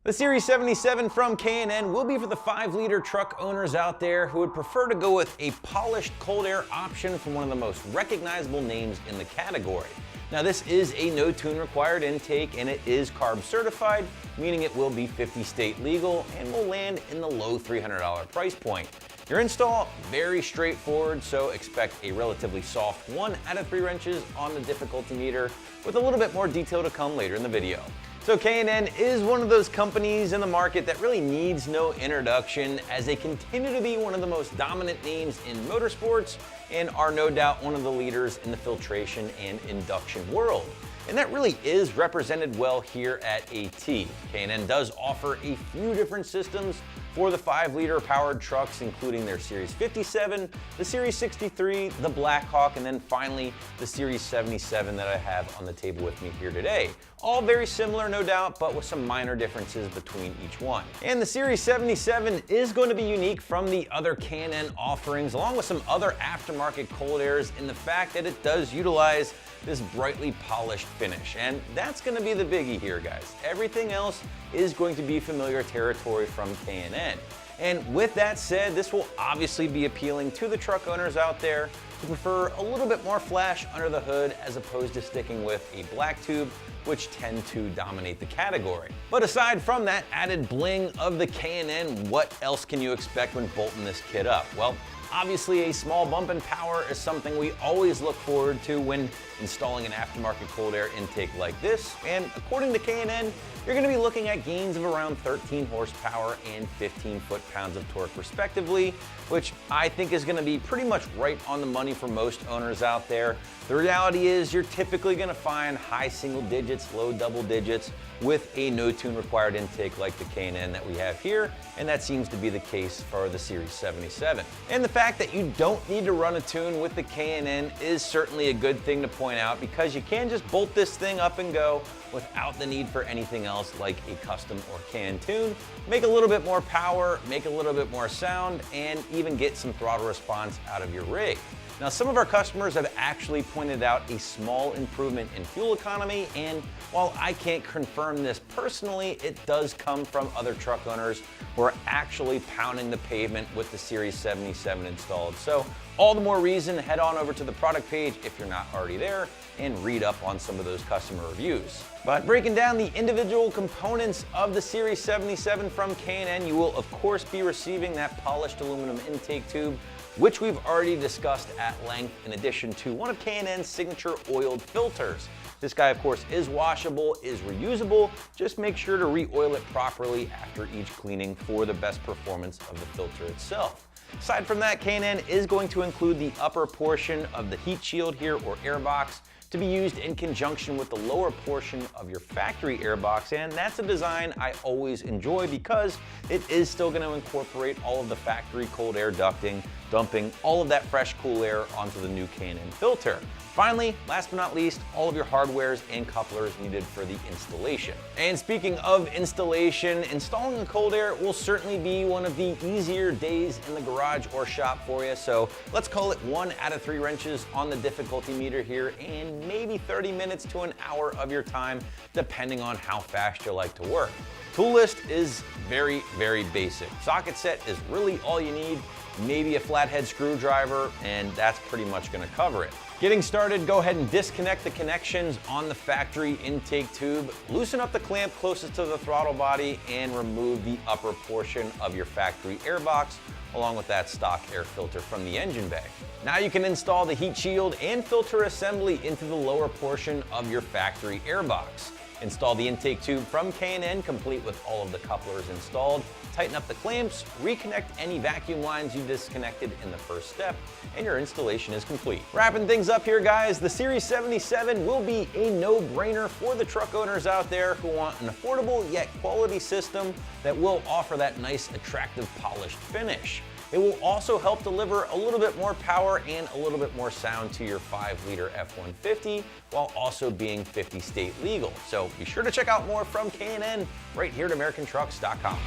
The Series 77 from K&N will be for the 5-liter truck owners out there who would prefer to go with a polished cold air option from one of the most recognizable names in the category. Now, this is a no tune required intake and it is CARB certified, meaning it will be 50 state legal and will land in the low $300 price point. Your install, very straightforward, so expect a relatively soft 1 out of 3 wrenches on the difficulty meter, with a little bit more detail to come later in the video. So K&N is one of those companies in the market that really needs no introduction, as they continue to be one of the most dominant names in motorsports and are no doubt one of the leaders in the filtration and induction world. And that really is represented well here at AT. K&N does offer a few different systems for the 5-liter powered trucks, including their Series 57, the Series 63, the Blackhawk, and then finally the Series 77 that I have on the table with me here today. All very similar, no doubt, but with some minor differences between each one. And the Series 77 is going to be unique from the other K&N offerings, along with some other aftermarket cold airs, in the fact that it does utilize this brightly polished finish. And that's going to be the biggie here, guys. Everything else is going to be familiar territory from K&N. And with that said, this will obviously be appealing to the truck owners out there who prefer a little bit more flash under the hood as opposed to sticking with a black tube, which tend to dominate the category. But aside from that added bling of the K&N, what else can you expect when bolting this kit up? Well, obviously a small bump in power is something we always look forward to when installing an aftermarket cold air intake like this. And according to K&N, you're going to be looking at gains of around 13 horsepower and 15 foot-pounds of torque respectively, which I think is going to be pretty much right on the money for most owners out there. The reality is you're typically going to find high single digits, low double digits with a no tune required intake like the K&N that we have here, and that seems to be the case for the Series 77. And the fact that you don't need to run a tune with the K&N is certainly a good thing to point out, because you can just bolt this thing up and go without the need for anything else like a custom or can tune, make a little bit more power, make a little bit more sound, and even get some throttle response out of your rig. Now, some of our customers have actually pointed out a small improvement in fuel economy, and while I can't confirm this personally, it does come from other truck owners who are actually pounding the pavement with the Series 77 installed. So all the more reason to head on over to the product page if you're not already there and read up on some of those customer reviews. But breaking down the individual components of the Series 77 from K&N, you will of course be receiving that polished aluminum intake tube, which we've already discussed at length, in addition to one of K&N's signature oiled filters. This guy, of course, is washable, is reusable. Just make sure to re-oil it properly after each cleaning for the best performance of the filter itself. Aside from that, K&N is going to include the upper portion of the heat shield here, or air box, to be used in conjunction with the lower portion of your factory air box, and that's a design I always enjoy because it is still going to incorporate all of the factory cold air ducting, dumping all of that fresh cool air onto the new K&N filter. Finally, last but not least, all of your hardwares and couplers needed for the installation. And speaking of installation, installing a cold air will certainly be one of the easier days in the garage or shop for you. So let's call it 1 out of 3 wrenches on the difficulty meter here, and maybe 30 minutes to an hour of your time, depending on how fast you like to work. Tool list is very, very basic. Socket set is really all you need, maybe a flathead screwdriver, and that's pretty much gonna cover it. Getting started, go ahead and disconnect the connections on the factory intake tube, loosen up the clamp closest to the throttle body, and remove the upper portion of your factory air box, along with that stock air filter from the engine bay. Now you can install the heat shield and filter assembly into the lower portion of your factory air box. Install the intake tube from K&N, complete with all of the couplers installed. Tighten up the clamps, reconnect any vacuum lines you disconnected in the first step, and your installation is complete. Wrapping things up here, guys, the Series 77 will be a no-brainer for the truck owners out there who want an affordable yet quality system that will offer that nice, attractive, polished finish. It will also help deliver a little bit more power and a little bit more sound to your 5-liter F150 while also being 50 state legal. So be sure to check out more from K&N right here at AmericanTrucks.com.